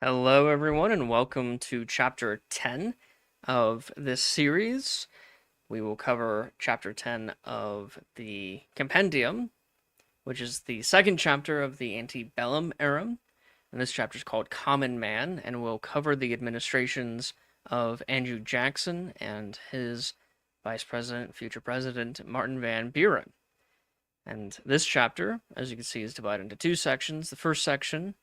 Hello, everyone, and welcome to Chapter 10 of this series. We will cover Chapter 10 of the Compendium, which is the second chapter of the Antebellum era. And this chapter is called Common Man, and will cover the administrations of Andrew Jackson and his Vice President, future President, Martin Van Buren. And this chapter, as you can see, is divided into two sections. The first section,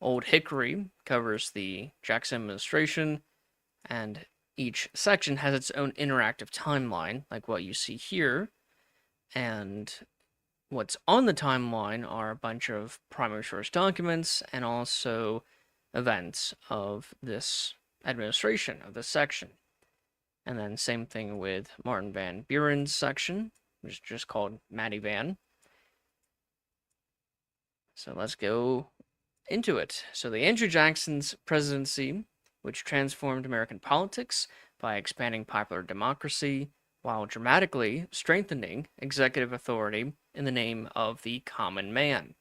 Old Hickory, covers the Jackson administration, and each section has its own interactive timeline, like what you see here. And what's on the timeline are a bunch of primary source documents and also events of this administration, of this section. And then same thing with Martin Van Buren's section, which is just called Matty Van. So let's go into it. So the Andrew Jackson's presidency, which transformed American politics by expanding popular democracy while dramatically strengthening executive authority in the name of the common man.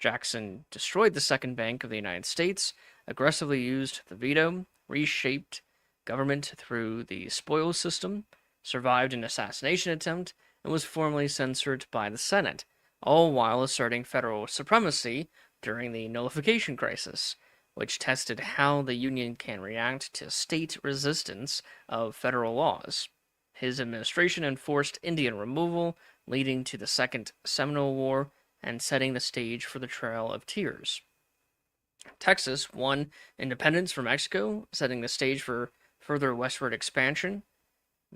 Jackson destroyed the Second Bank of the United States, aggressively used the veto, reshaped government through the spoils system, survived an assassination attempt, and was formally censored by the Senate, all while asserting federal supremacy during the nullification crisis, which tested how the Union can react to state resistance of federal laws. His administration enforced Indian removal, leading to the Second Seminole War and setting the stage for the Trail of Tears. Texas won independence from Mexico, setting the stage for further westward expansion.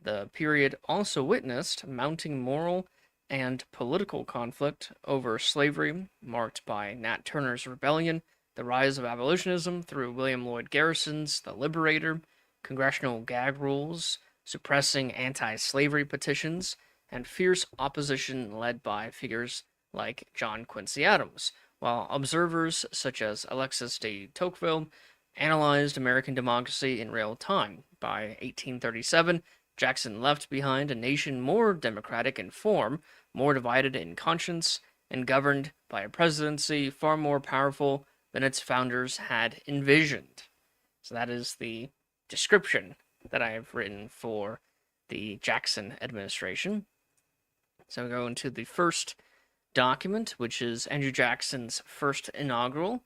The period also witnessed mounting moral and political conflict over slavery, marked by Nat Turner's rebellion, the rise of abolitionism through William Lloyd Garrison's The Liberator, congressional gag rules, suppressing anti-slavery petitions, and fierce opposition led by figures like John Quincy Adams, while observers such as Alexis de Tocqueville analyzed American democracy in real time. By 1837, Jackson left behind a nation more democratic in form, more divided in conscience, and governed by a presidency far more powerful than its founders had envisioned. So that is the description that I have written for the Jackson administration. So we go into the first document, which is Andrew Jackson's first inaugural.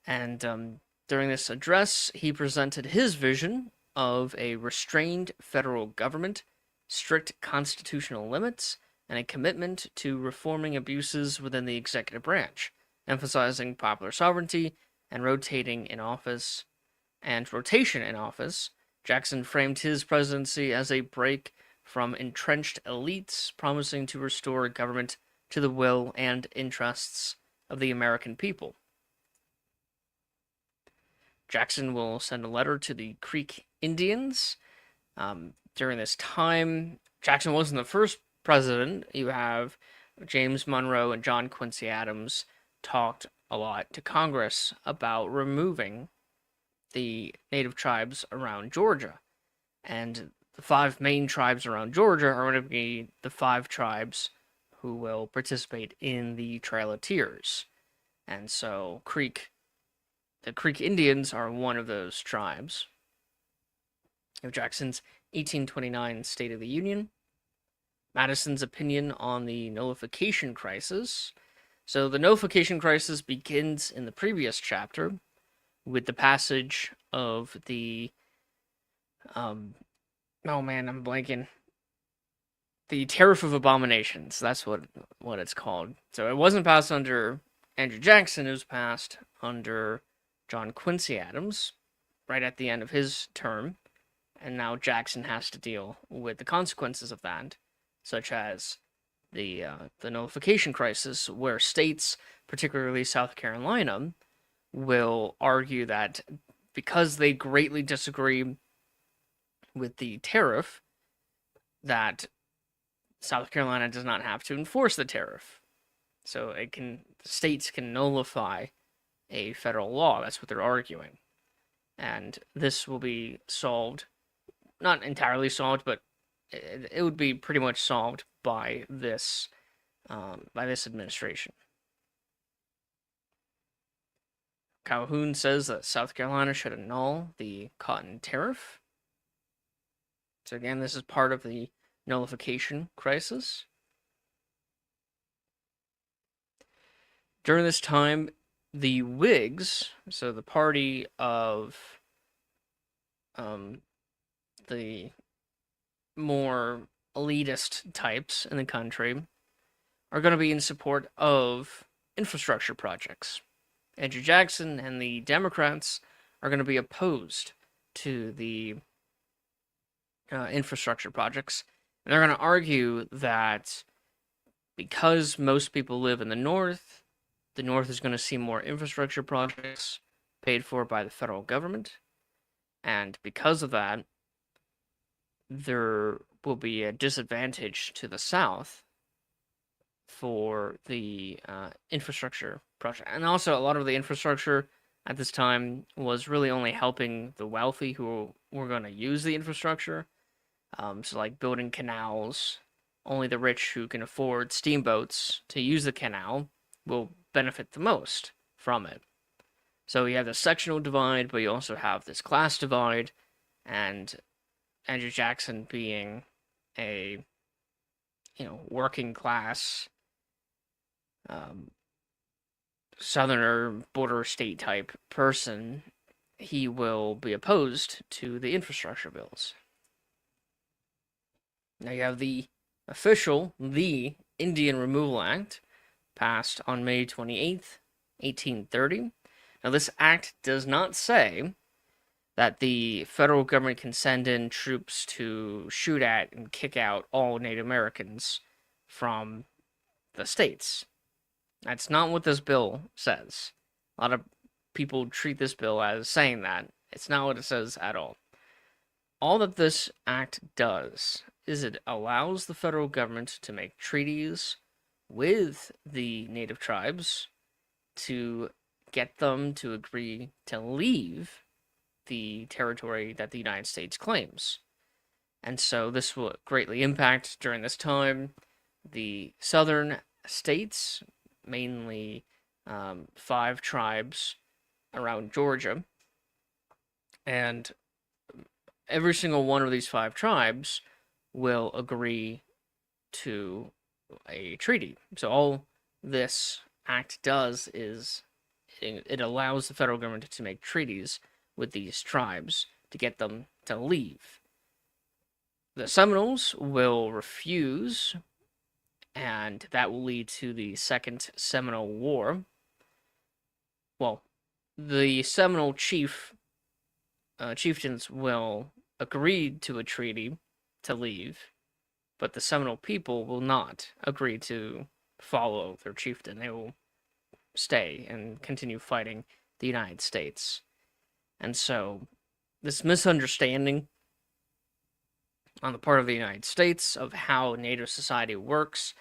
And during this address, he presented his vision of a restrained federal government, strict constitutional limits, and a commitment to reforming abuses within the executive branch, emphasizing popular sovereignty and rotation in office. Jackson framed his presidency as a break from entrenched elites, promising to restore government to the will and interests of the American people. Jackson will send a letter to the Creek Indians. During this time, Jackson wasn't the first president. You have James Monroe and John Quincy Adams talked a lot to Congress about removing the native tribes around Georgia. And the five main tribes around Georgia are going to be the five tribes who will participate in the Trail of Tears. And so the Creek Indians are one of those tribes. Of Jackson's 1829 State of the Union, Madison's opinion on the nullification crisis. So the nullification crisis begins in the previous chapter with the passage of the I'm blanking. The Tariff of Abominations. That's what it's called. So it wasn't passed under Andrew Jackson. It was passed under John Quincy Adams right at the end of his term. And now Jackson has to deal with the consequences of that, such as the nullification crisis, where states, particularly South Carolina, will argue that because they greatly disagree with the tariff, that South Carolina does not have to enforce the tariff. So states can nullify a federal law. That's what they're arguing. And this will be solved, not entirely solved, but it would be pretty much solved by this administration. Calhoun says that South Carolina should annul the cotton tariff. So again, this is part of the nullification crisis. During this time, the Whigs, so the party of the more elitist types in the country, are going to be in support of infrastructure projects. Andrew Jackson and the Democrats are going to be opposed to the infrastructure projects. And they're going to argue that because most people live in the North is going to see more infrastructure projects paid for by the federal government. And because of that, there will be a disadvantage to the South for the infrastructure project. And also, a lot of the infrastructure at this time was really only helping the wealthy who were going to use the infrastructure. So, like building canals, only the rich who can afford steamboats to use the canal will benefit the most from it. So you have the sectional divide, but you also have this class divide, and Andrew Jackson being a working class southerner border state type person, he will be opposed to the infrastructure bills. Now you have the Indian Removal Act, passed on May 28th, 1830. Now this act does not say that the federal government can send in troops to shoot at and kick out all Native Americans from the states. That's not what this bill says. A lot of people treat this bill as saying that. It's not what it says at all. All that this act does is it allows the federal government to make treaties with the native tribes to get them to agree to leave the territory that the United States claims. And so this will greatly impact during this time the southern states, mainly 5 tribes around Georgia. And every single one of these 5 tribes will agree to a treaty. So all this act does is it allows the federal government to make treaties with these tribes to get them to leave. The Seminoles will refuse, and that will lead to the Second Seminole War. Well, the Seminole chieftains will agree to a treaty to leave, but the Seminole people will not agree to follow their chieftain. They will stay and continue fighting the United States. And so, this misunderstanding on the part of the United States of how Native society works,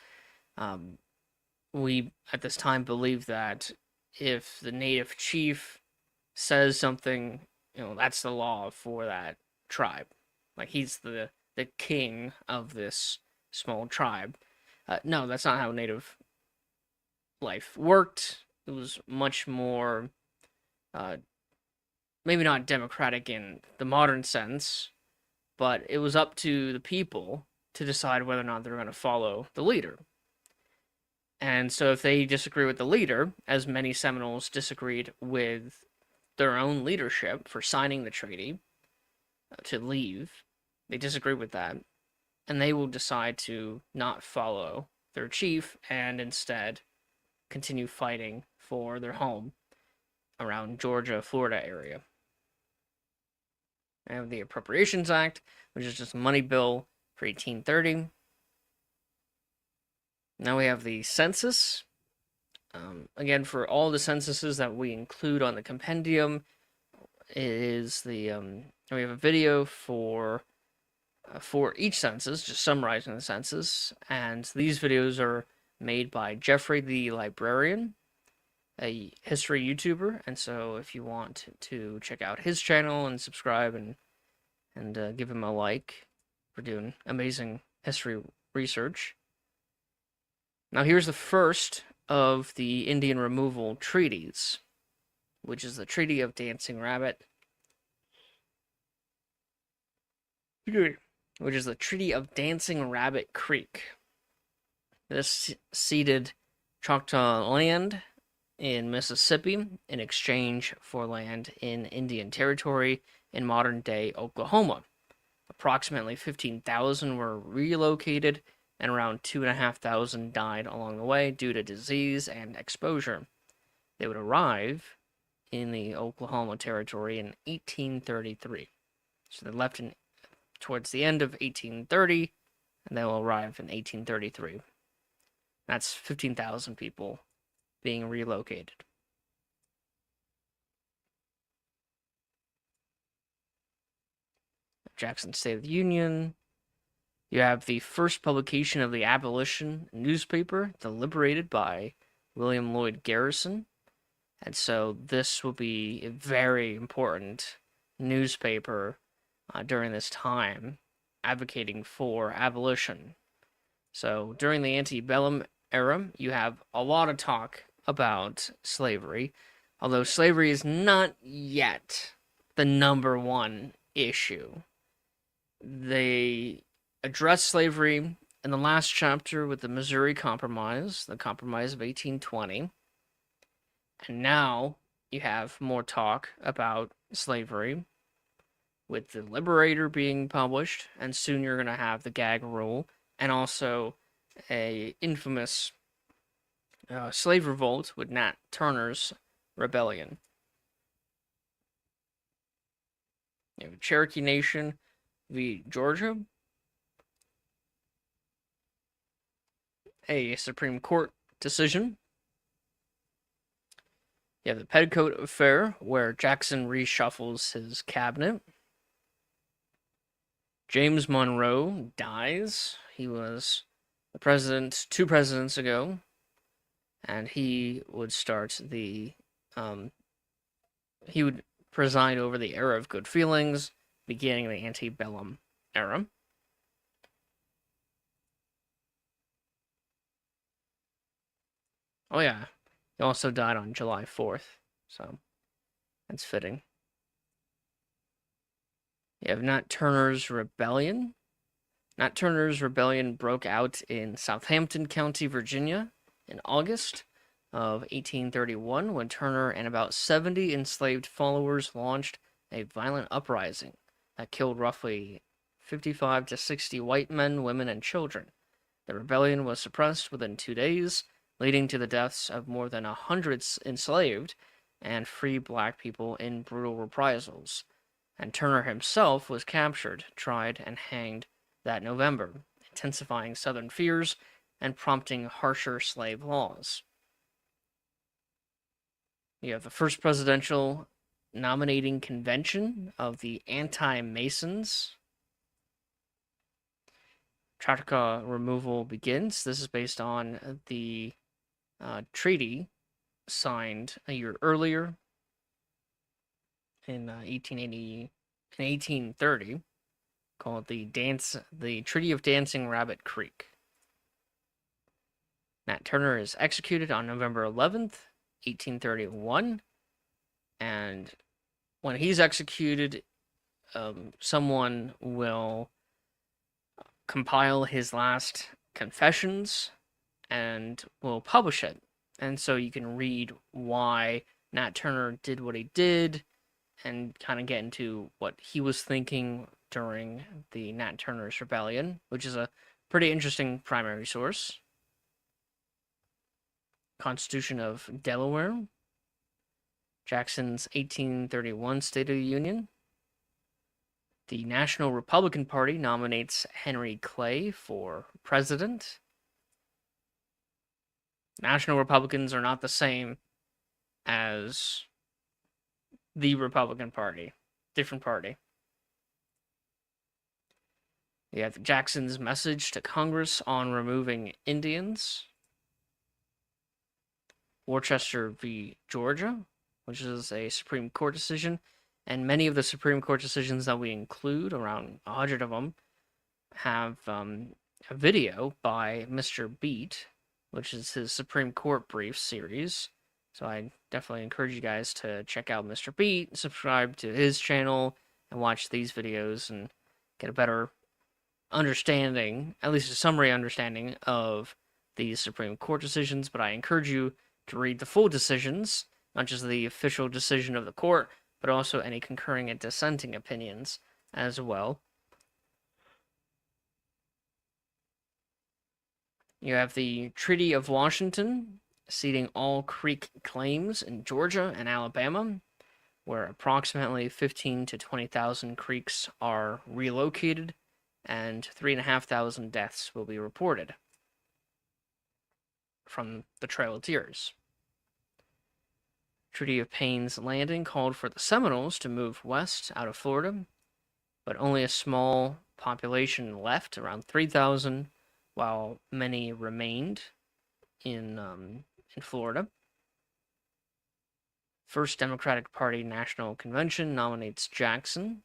we at this time believe that if the Native chief says something, that's the law for that tribe. Like, he's the king of this small tribe. No, that's not how Native life worked. It was much more, maybe not democratic in the modern sense, but it was up to the people to decide whether or not they're going to follow the leader. And so if they disagree with the leader, as many Seminoles disagreed with their own leadership for signing the treaty to leave, they disagree with that, and they will decide to not follow their chief and instead continue fighting for their home around Georgia, Florida area. I have the Appropriations Act, which is just a money bill for 1830. Now we have the census. Again, for all the censuses that we include on the compendium, it is the we have a video for each census, just summarizing the census, and these videos are made by Jeffrey the Librarian, a history YouTuber, and so if you want to check out his channel and subscribe and give him a like for doing amazing history research. Now here's the first of the Indian removal treaties. which is the Treaty of Dancing Rabbit, which is the Treaty of Dancing Rabbit Creek. This ceded Choctaw land in Mississippi in exchange for land in Indian Territory in modern-day Oklahoma. Approximately 15,000 were relocated, and around 2,500 died along the way due to disease and exposure. They would arrive in the Oklahoma Territory in 1833. So they left towards the end of 1830, and they will arrive in 1833. That's 15,000 people being relocated. Jackson State of the Union. You have the first publication of the abolition newspaper, deliberated by William Lloyd Garrison. And so this will be a very important newspaper during this time, advocating for abolition. So during the antebellum era, you have a lot of talk about slavery, although slavery is not yet the number one issue. They address slavery in the last chapter with the Missouri Compromise, the Compromise of 1820. And now you have more talk about slavery with the Liberator being published, and soon you're going to have the gag rule, and also a infamous slave revolt with Nat Turner's rebellion. You have Cherokee Nation v. Georgia, a Supreme Court decision. You have the Petticoat Affair, where Jackson reshuffles his cabinet. James Monroe dies. He was the president 2 presidents ago, and he would start he would preside over the era of good feelings, beginning the antebellum era. Oh yeah, he also died on July 4th, so that's fitting. You have Nat Turner's Rebellion. Nat Turner's Rebellion broke out in Southampton County, Virginia, in August of 1831, when Turner and about 70 enslaved followers launched a violent uprising that killed roughly 55 to 60 white men, women, and children. The rebellion was suppressed within 2 days, leading to the deaths of more than 100 enslaved and free black people in brutal reprisals. And Turner himself was captured, tried, and hanged that November, intensifying Southern fears and prompting harsher slave laws. You have the first presidential nominating convention of the anti-Masons. Choctaw removal begins. This is based on the treaty signed a year earlier in 1830, called the Treaty of Dancing Rabbit Creek. Nat Turner is executed on November 11th, 1831, and when he's executed, someone will compile his last confessions and will publish it. And so you can read why Nat Turner did what he did and kind of get into what he was thinking during the Nat Turner's Rebellion, which is a pretty interesting primary source. Constitution of Delaware. Jackson's 1831 State of the Union. The National Republican Party nominates Henry Clay for president. National Republicans are not the same as the Republican Party. Different party. You have Jackson's message to Congress on removing Indians. Worcester v. Georgia, which is a Supreme Court decision. And many of the Supreme Court decisions that we include, around 100 of them, have a video by Mr. Beat, which is his Supreme Court brief series. So I definitely encourage you guys to check out Mr. Beat, subscribe to his channel, and watch these videos and get a better understanding, at least a summary understanding of these Supreme Court decisions. But I encourage you to read the full decisions, not just the official decision of the court, but also any concurring and dissenting opinions as well. You have the Treaty of Washington, ceding all creek claims in Georgia and Alabama, where approximately 15 to 20,000 creeks are relocated and 3,500 deaths will be reported from the Trail of Tears. Treaty of Payne's Landing called for the Seminoles to move west out of Florida, but only a small population left, around 3,000, while many remained in Florida. First Democratic Party National Convention nominates Jackson.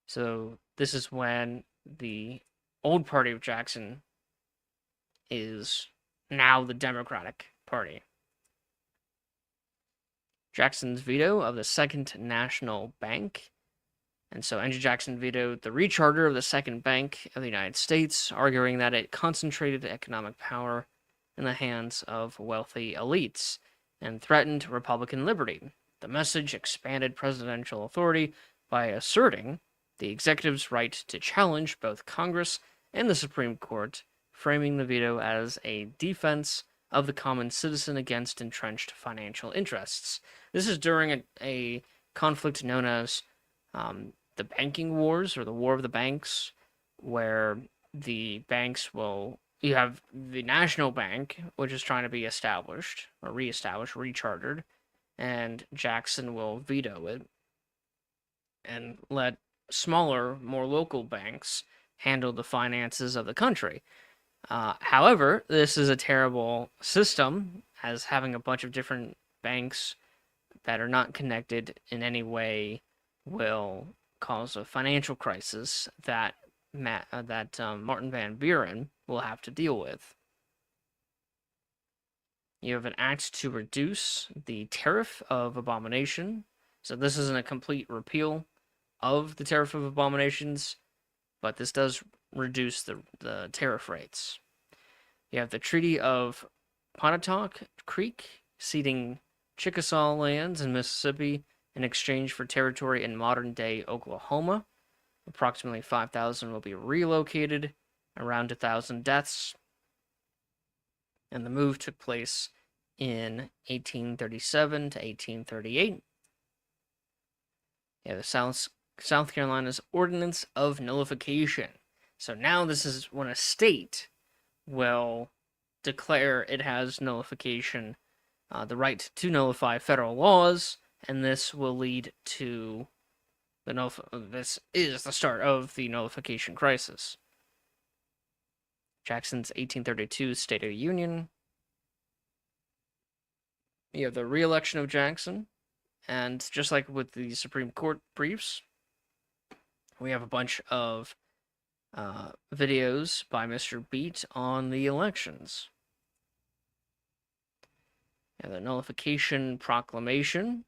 So this is when the old party of Jackson is now the Democratic Party. Jackson's veto of the Second National Bank. And so Andrew Jackson vetoed the recharter of the Second Bank of the United States, arguing that it concentrated economic power in the hands of wealthy elites and threatened Republican liberty. The message expanded presidential authority by asserting the executive's right to challenge both Congress and the Supreme Court, framing the veto as a defense of the common citizen against entrenched financial interests. This is during a conflict known as the banking wars, or the War of the Banks, where the banks will... You have the National Bank, which is trying to be established, or reestablished, rechartered, and Jackson will veto it and let smaller, more local banks handle the finances of the country. However, this is a terrible system, as having a bunch of different banks that are not connected in any way will cause a financial crisis that Martin Van Buren will have to deal with. You have an act to reduce the tariff of abomination. So this isn't a complete repeal of the tariff of abominations, but this does reduce the tariff rates. You have the Treaty of Pontotoc Creek, ceding Chickasaw lands in Mississippi in exchange for territory in modern-day Oklahoma. Approximately 5,000 will be relocated, around 1,000 deaths, and the move took place in 1837 to 1838. Yeah, the South Carolina's Ordinance of Nullification. So now this is when a state will declare it has nullification, the right to nullify federal laws, and this will lead to this is the start of the nullification crisis. Jackson's 1832 State of the Union. You have the re-election of Jackson, and just like with the Supreme Court briefs, we have a bunch of videos by Mr. Beat on the elections. And the nullification proclamation,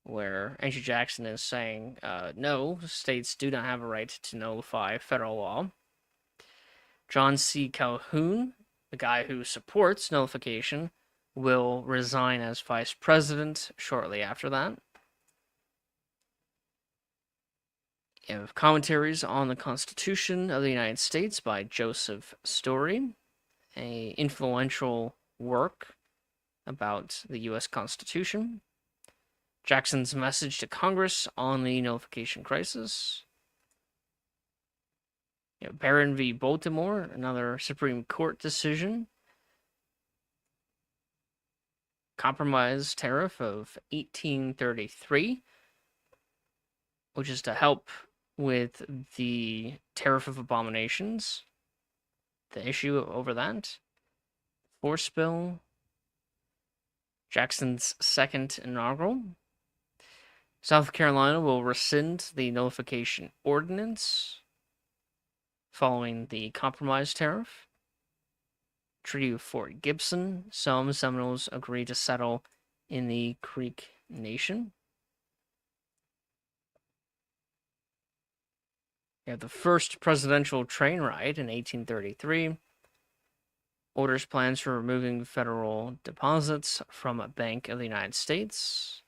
where Andrew Jackson is saying, no, states do not have a right to nullify federal law. John C. Calhoun, the guy who supports nullification, will resign as vice president shortly after that. You have commentaries on the Constitution of the United States by Joseph Story, an influential work about the U.S. Constitution. Jackson's message to Congress on the nullification crisis. You know, Barron v. Baltimore, another Supreme Court decision. Compromise tariff of 1833, which is to help with the tariff of abominations, the issue over that. Force bill. Jackson's second inaugural. South Carolina will rescind the nullification ordinance following the compromise tariff. Treaty of Fort Gibson. Some Seminoles agreed to settle in the Creek Nation. You have the first presidential train ride in 1833. Orders plans for removing federal deposits from a Bank of the United States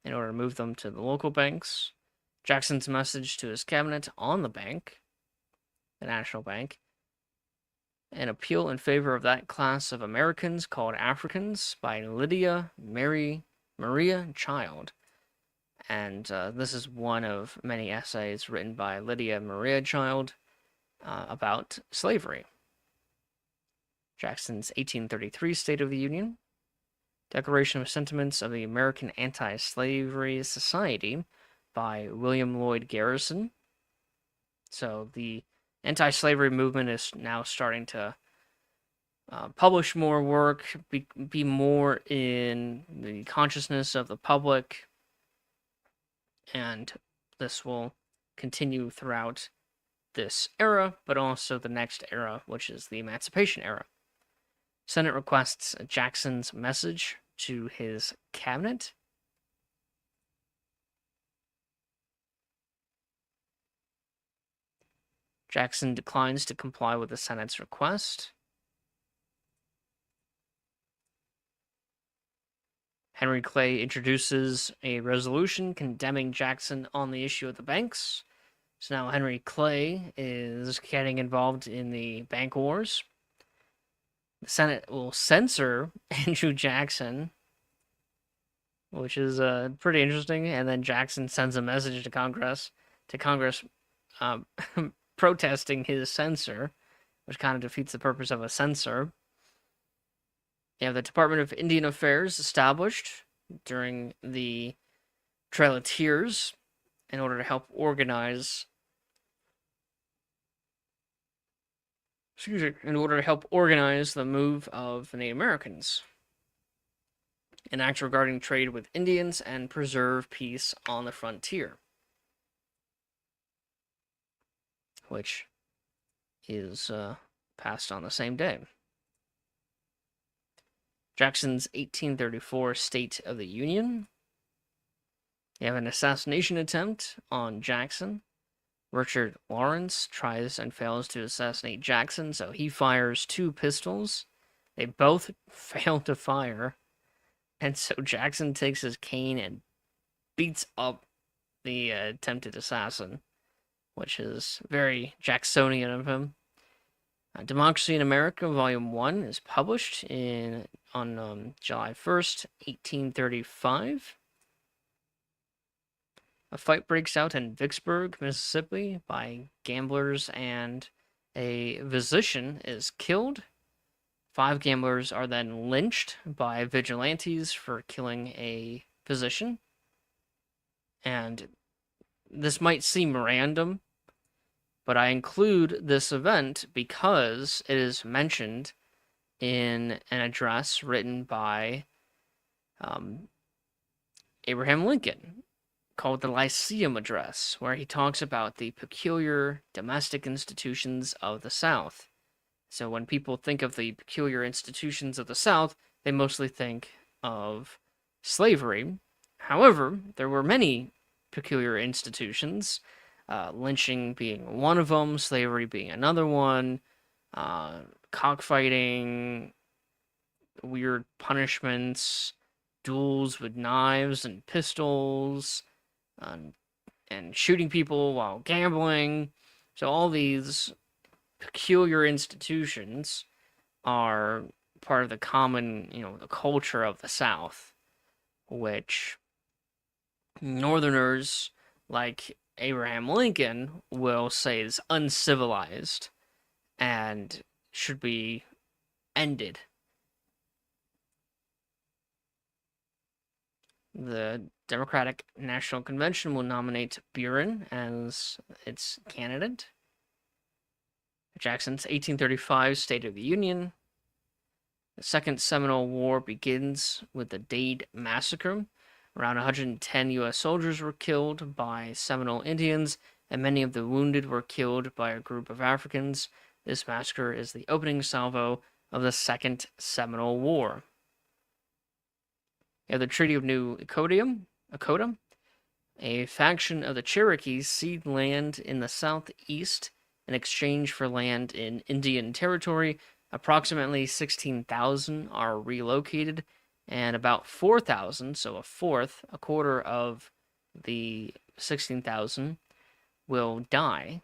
in order to move them to the local banks. Jackson's message to his cabinet on the bank, the National Bank, an appeal in favor of that class of Americans called Africans by Lydia Maria Child. And this is one of many essays written by Lydia Maria Child about slavery. Jackson's 1833 State of the Union. Declaration of Sentiments of the American Anti-Slavery Society by William Lloyd Garrison. So the anti-slavery movement is now starting to publish more work, be more in the consciousness of the public, and this will continue throughout this era, but also the next era, which is the Emancipation era. Senate requests Jackson's message to his cabinet. Jackson declines to comply with the Senate's request. Henry Clay introduces a resolution condemning Jackson on the issue of the banks. So now Henry Clay is getting involved in the bank wars. The Senate will censor Andrew Jackson, which is pretty interesting. And then Jackson sends a message to Congress protesting his censor, which kind of defeats the purpose of a censor. You have the Department of Indian Affairs established during the Trail of Tears in order to help organize the move of Native Americans. An act regarding trade with Indians and preserve peace on the frontier, which is passed on the same day. Jackson's 1834 State of the Union. You have an assassination attempt on Jackson. Richard Lawrence tries and fails to assassinate Jackson, so he fires 2 pistols. They both fail to fire, and so Jackson takes his cane and beats up the attempted assassin, which is very Jacksonian of him. Democracy in America, Volume 1, is published on July 1st, 1835. A fight breaks out in Vicksburg, Mississippi, by gamblers, and a physician is killed. 5 gamblers are then lynched by vigilantes for killing a physician. And this might seem random, but I include this event because it is mentioned in an address written by Abraham Lincoln called the Lyceum Address, where he talks about the peculiar domestic institutions of the South. So when people think of the peculiar institutions of the South, they mostly think of slavery. However, there were many peculiar institutions, lynching being one of them, slavery being another one, cockfighting, weird punishments, duels with knives and pistols, and shooting people while gambling. So all these peculiar institutions are part of the common, the culture of the South, which Northerners like Abraham Lincoln will say is uncivilized and should be ended. The Democratic National Convention will nominate Buren as its candidate. Jackson's 1835 State of the Union. The Second Seminole War begins with the Dade Massacre. Around 110 U.S. soldiers were killed by Seminole Indians, and many of the wounded were killed by a group of Africans. This massacre is the opening salvo of the Second Seminole War. You have the Treaty of New Echota, a faction of the Cherokees cede land in the southeast in exchange for land in Indian Territory. Approximately 16,000 are relocated, and about 4,000, so a quarter of the 16,000, will die,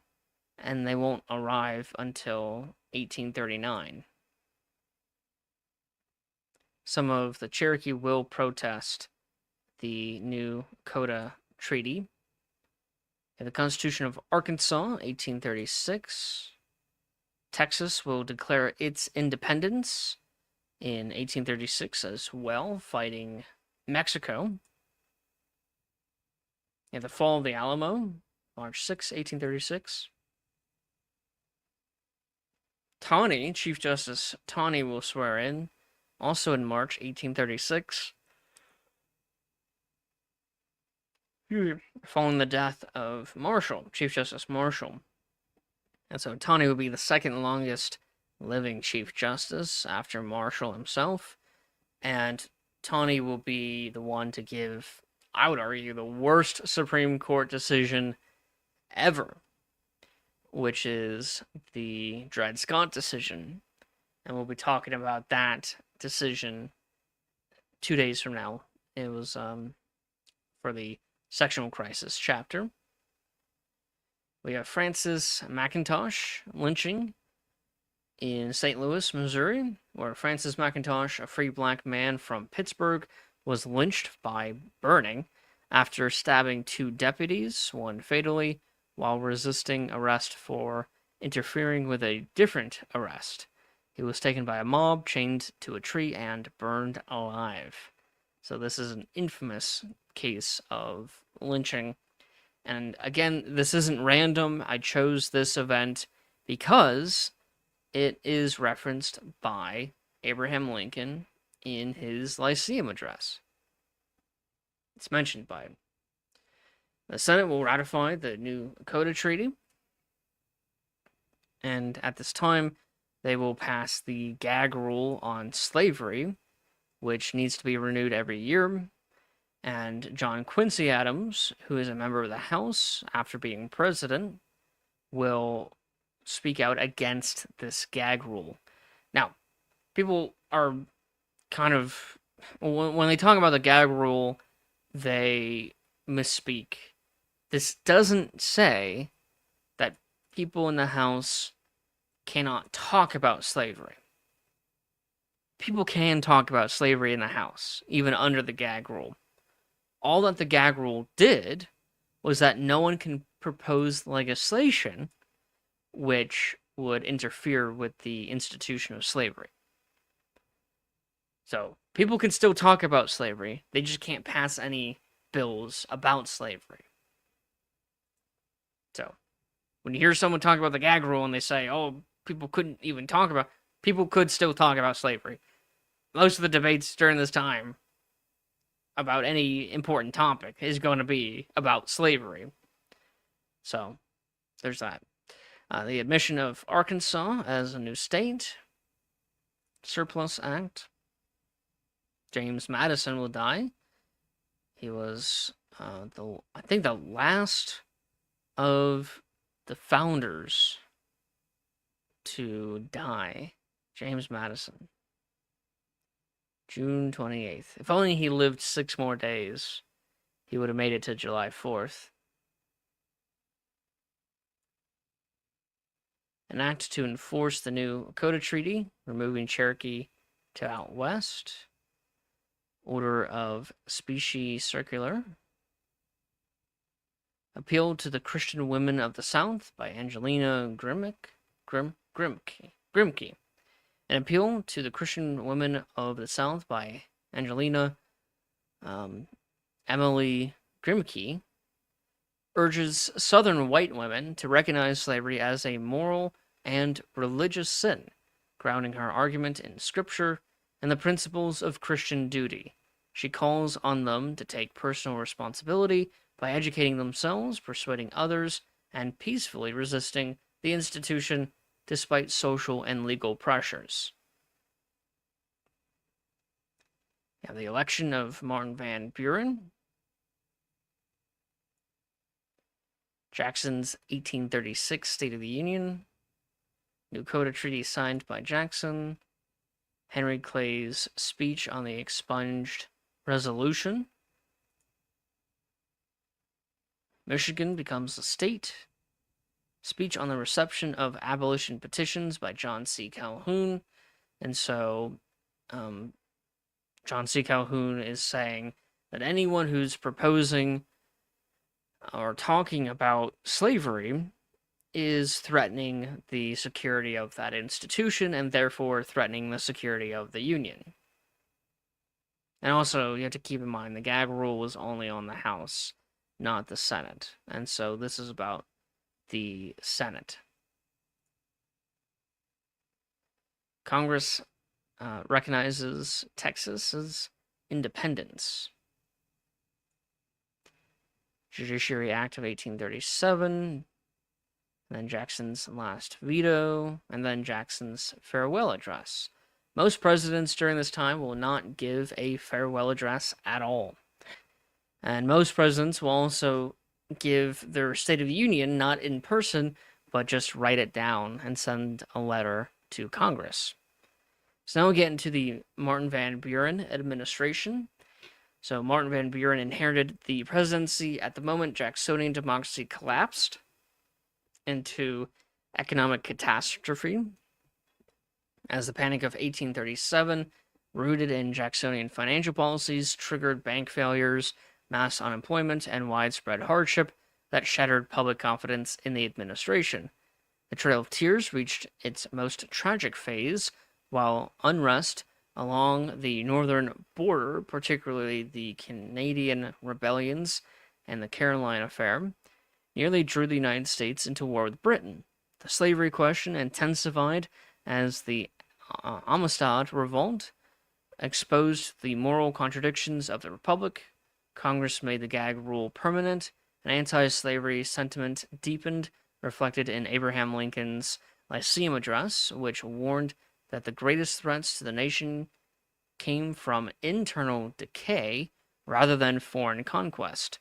and they won't arrive until 1839. Some of the Cherokee will protest the New Echota Treaty. The Constitution of Arkansas, 1836. Texas will declare its independence in 1836 as well, fighting Mexico. The Fall of the Alamo, March 6, 1836. Chief Justice Taney will swear in, also in March 1836. Following the death of Chief Justice Marshall. And so Taney would be the second longest living Chief Justice after Marshall himself. And Taney will be the one to give, I would argue, the worst Supreme Court decision ever, which is the Dred Scott decision. And we'll be talking about that decision 2 days from now. It was for the sectional crisis chapter. We have Francis McIntosh lynching in St. Louis, Missouri, where Francis McIntosh, a free black man from Pittsburgh, was lynched by burning after stabbing 2 deputies, one fatally, while resisting arrest for interfering with a different arrest. He was taken by a mob, chained to a tree, and burned alive. So this is an infamous case of lynching. And again, this isn't random. I chose this event because it is referenced by Abraham Lincoln in his Lyceum address. It's mentioned by him. The Senate will ratify the New Echota Treaty. And at this time, they will pass the gag rule on slavery, which needs to be renewed every year. And John Quincy Adams, who is a member of the House after being president, will speak out against this gag rule. Now, people are kind of, when they talk about the gag rule, they misspeak. This doesn't say that people in the House cannot talk about slavery. People can talk about slavery in the House, even under the gag rule. All that the gag rule did was that no one can propose legislation which would interfere with the institution of slavery. So, people can still talk about slavery, they just can't pass any bills about slavery. So, when you hear someone talk about the gag rule and they say, oh, people couldn't even talk about, people could still talk about slavery. Most of the debates during this time about any important topic is going to be about slavery. So, there's that. The admission of Arkansas as a new state. Surplus Act. James Madison will die. He was, I think, the last of the founders to die. James Madison. June 28th. If only he lived 6 more days, he would have made it to July 4th. An act to enforce the New Echota Treaty, removing Cherokee to out west. Order of Specie Circular. Appeal to the Christian Women of the South by Angelina Grimke. An appeal to the Christian Women of the South by Angelina Emily Grimke urges Southern white women to recognize slavery as a moral and religious sin, grounding her argument in Scripture and the principles of Christian duty. She calls on them to take personal responsibility by educating themselves, persuading others, and peacefully resisting the institution despite social and legal pressures. Now, the election of Martin Van Buren, Jackson's 1836 State of the Union, New Quota Treaty signed by Jackson, Henry Clay's speech on the expunged resolution, Michigan becomes a state, speech on the reception of abolition petitions by John C. Calhoun. And so John C. Calhoun is saying that anyone who's proposing or talking about slavery is threatening the security of that institution and therefore threatening the security of the Union. And also, you have to keep in mind the gag rule was only on the House, not the Senate. And so this is about the Senate. Congress recognizes Texas's independence. Judiciary Act of 1837, then Jackson's last veto, and then Jackson's farewell address. Most presidents during this time will not give a farewell address at all. And most presidents will also give their State of the Union not in person, but just write it down and send a letter to Congress. So now we get into the Martin Van Buren administration. So Martin Van Buren inherited the presidency at the moment Jacksonian democracy collapsed into economic catastrophe, as the Panic of 1837, rooted in Jacksonian financial policies, triggered bank failures, mass unemployment, and widespread hardship that shattered public confidence in the administration. The Trail of Tears reached its most tragic phase, while unrest along the northern border, particularly the Canadian rebellions and the Caroline Affair, nearly drew the United States into war with Britain. The slavery question intensified as the Amistad Revolt exposed the moral contradictions of the Republic. Congress made the gag rule permanent. An anti-slavery sentiment deepened, reflected in Abraham Lincoln's Lyceum Address, which warned that the greatest threats to the nation came from internal decay rather than foreign conquest.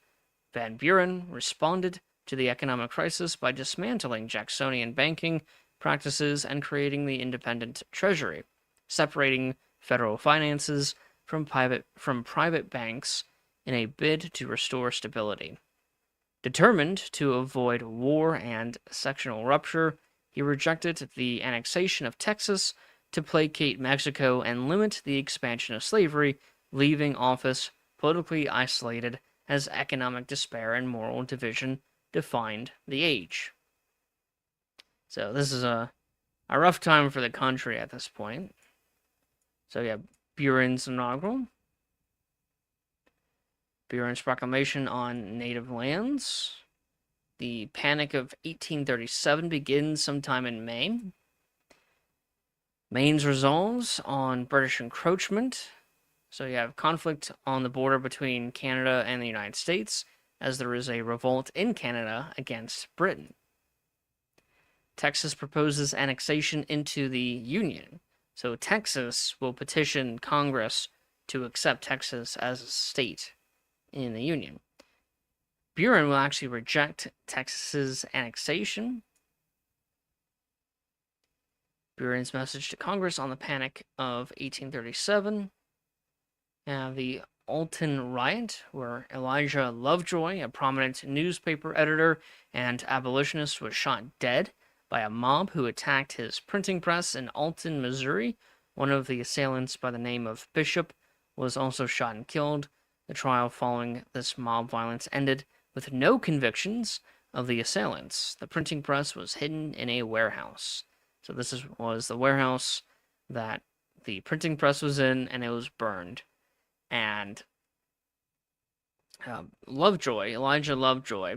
Van Buren responded to the economic crisis by dismantling Jacksonian banking practices and creating the independent treasury, separating federal finances from private banks in a bid to restore stability. Determined to avoid war and sectional rupture, he rejected the annexation of Texas to placate Mexico and limit the expansion of slavery, leaving office politically isolated as economic despair and moral division defined the age. So this is a rough time for the country at this point. So yeah, Buren's inaugural. Buren's proclamation on native lands. The Panic of 1837 begins sometime in May. Maine's resolves on British encroachment. So you have conflict on the border between Canada and the United States, as there is a revolt in Canada against Britain. Texas proposes annexation into the Union. So Texas will petition Congress to accept Texas as a state in the Union. Buren will actually reject Texas's annexation. Buren's message to Congress on the Panic of 1837. The Alton riot, where Elijah Lovejoy, a prominent newspaper editor and abolitionist, was shot dead by a mob who attacked his printing press in Alton, Missouri. One of the assailants, by the name of Bishop, was also shot and killed. The trial following this mob violence ended with no convictions of the assailants. The printing press was hidden in a warehouse. So this was the warehouse that the printing press was in, and it was burned. And Elijah Lovejoy,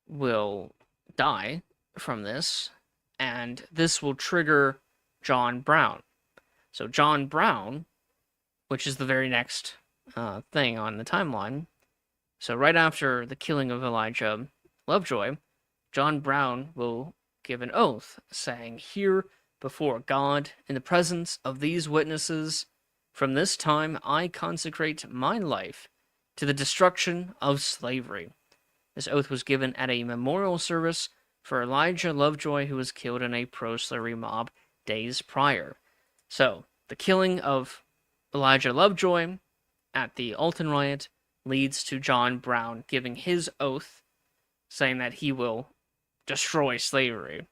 will die from this, and this will trigger John Brown. So John Brown, which is the very next thing on the timeline. So right after the killing of Elijah Lovejoy, John Brown will give an oath saying, "Here before God, in the presence of these witnesses, From this time I consecrate my life to the destruction of slavery. This oath was given at a memorial service for Elijah Lovejoy, who was killed in a pro-slavery mob days prior. So, the killing of Elijah Lovejoy at the Alton riot leads to John Brown giving his oath, saying that he will destroy slavery.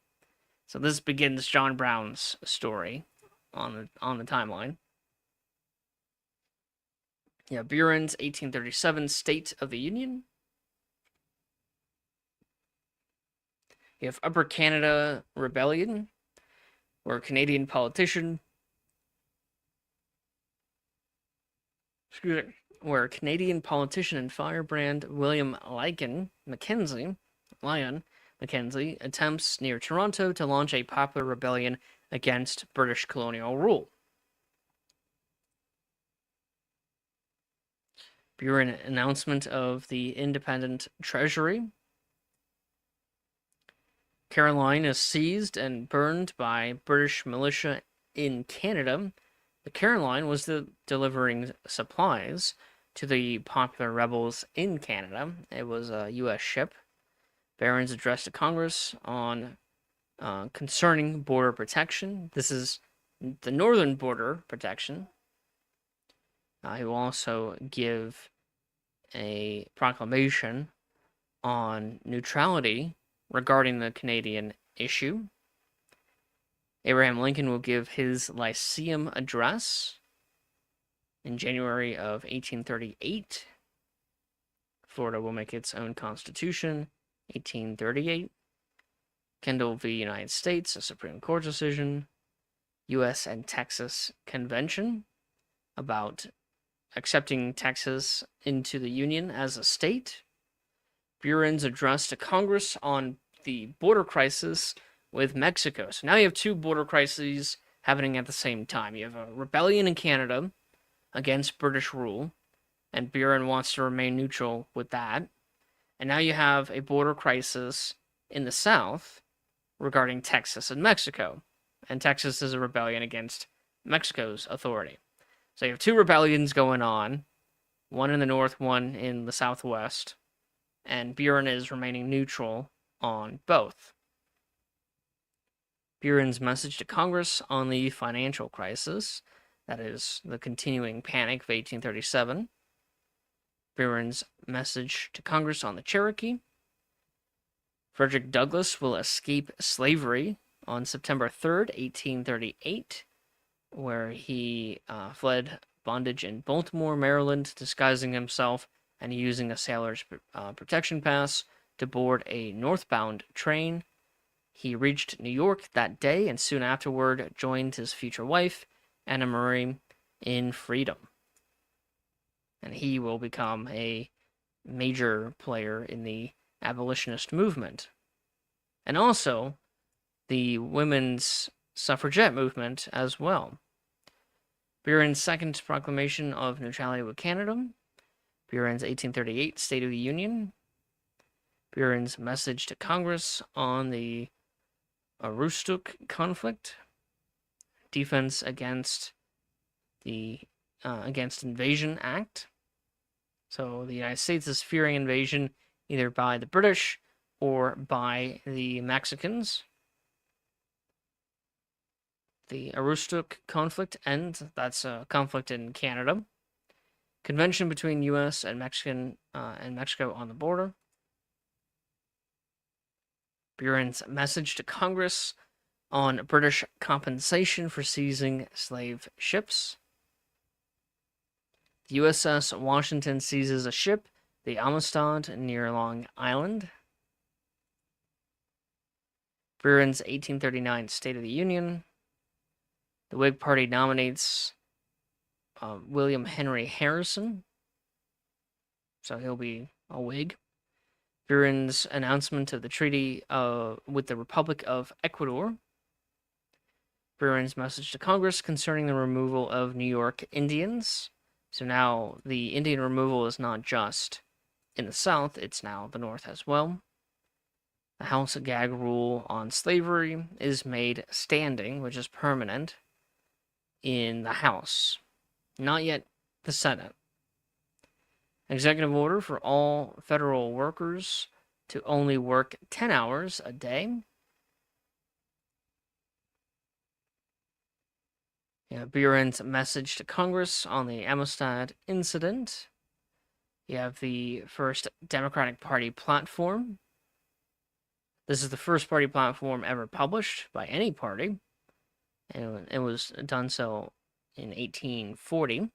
So this begins John Brown's story on the timeline. Yeah, Buren's 1837 State of the Union. You have Upper Canada Rebellion, where Canadian politician, and firebrand William Lyon Mackenzie attempts near Toronto to launch a popular rebellion against British colonial rule. Buren announcement of the independent treasury. Caroline is seized and burned by British militia in Canada. The Caroline was delivering supplies to the popular rebels in Canada. It was a U.S. ship. Barron's address to Congress on concerning border protection. This is the northern border protection. He will also give a proclamation on neutrality regarding the Canadian issue. Abraham Lincoln will give his Lyceum address in January of 1838. Florida will make its own constitution, 1838. Kendall v. United States, a Supreme Court decision. U.S. and Texas Convention about accepting Texas into the Union as a state. Buren's address to Congress on the border crisis with Mexico. So now you have two border crises happening at the same time. You have a rebellion in Canada against British rule, and Buren wants to remain neutral with that. And now you have a border crisis in the South regarding Texas and Mexico. And Texas is a rebellion against Mexico's authority. So you have two rebellions going on, one in the North, one in the Southwest, and Buren is remaining neutral on both. Buren's message to Congress on the financial crisis, that is, the continuing panic of 1837. Buren's message to Congress on the Cherokee. Frederick Douglass will escape slavery on September 3rd, 1838, where he fled bondage in Baltimore, Maryland, disguising himself and using a sailor's protection pass to board a northbound train. He reached New York that day and soon afterward joined his future wife, Anna Marie, in freedom. And he will become a major player in the abolitionist movement. And also the women's suffragette movement as well. Buren's second proclamation of neutrality with Canada. Buren's 1838 State of the Union. Buren's message to Congress on the Aroostook conflict. Defense against the Invasion Act. So the United States is fearing invasion either by the British or by the Mexicans. The Aroostook conflict ends. That's a conflict in Canada. Convention between U.S. and Mexico on the border. Buren's message to Congress on British compensation for seizing slave ships. The USS Washington seizes a ship, the Amistad, near Long Island. Buren's 1839 State of the Union. The Whig Party nominates William Henry Harrison, so he'll be a Whig. Buren's announcement of the treaty with the Republic of Ecuador. Buren's message to Congress concerning the removal of New York Indians. So now the Indian removal is not just in the South, it's now the North as well. The House gag rule on slavery is made standing, which is permanent, in the House. not yet the Senate. Executive order for all federal workers to only work 10 hours a day. Buren's message to Congress on the Amistad incident. You have the first Democratic Party platform. This is the first party platform ever published by any party, and it was done so in 1840.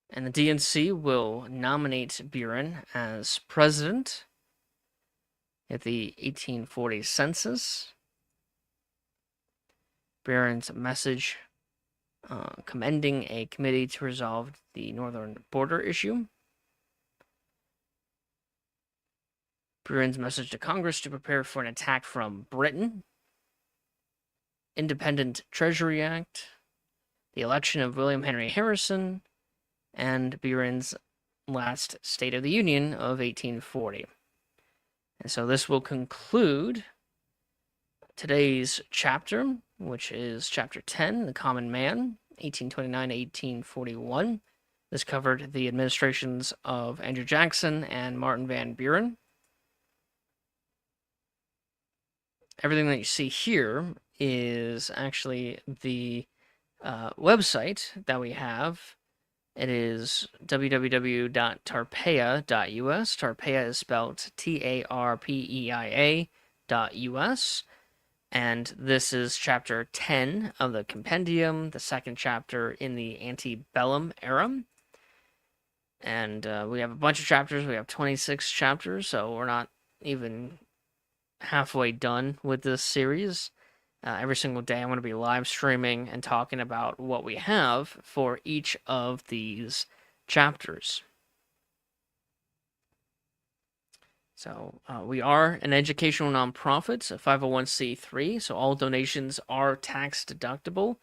And the DNC will nominate Buren as president at the 1840 census. Buren's message commending a committee to resolve the northern border issue. Buren's message to Congress to prepare for an attack from Britain. Independent Treasury Act. The election of William Henry Harrison. And Buren's last State of the Union of 1840. And so this will conclude today's chapter, which is chapter 10, The Common Man, 1829 to 1841. This covered the administrations of Andrew Jackson and Martin Van Buren. Everything that you see here is actually the website that we have. It is www.tarpeia.us. Tarpeia is spelled Tarpeia.us. And this is chapter 10 of the compendium, the second chapter in the Antebellum era. And we have a bunch of chapters. We have 26 chapters, so we're not even halfway done with this series. Every single day I'm going to be live streaming and talking about what we have for each of these chapters. So we are an educational nonprofit, a 501c3, so all donations are tax deductible.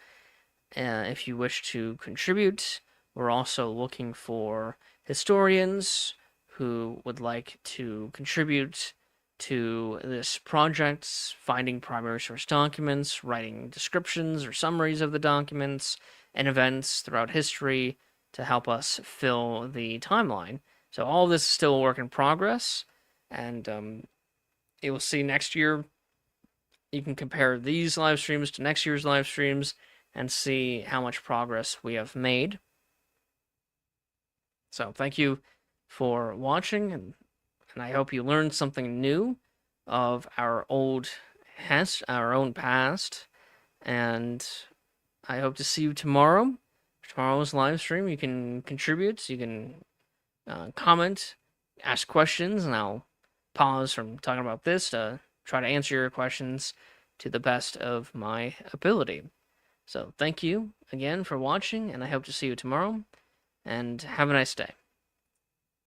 If you wish to contribute, we're also looking for historians who would like to contribute to this project, finding primary source documents, writing descriptions or summaries of the documents and events throughout history to help us fill the timeline. So all of this is still a work in progress, and you will see next year. You can compare these live streams to next year's live streams and see how much progress we have made. So thank you for watching, and I hope you learned something new of our own past, and I hope to see you tomorrow. Tomorrow's live stream, you can contribute, you can comment, ask questions, and I'll pause from talking about this to try to answer your questions to the best of my ability. So thank you again for watching, and I hope to see you tomorrow, and have a nice day.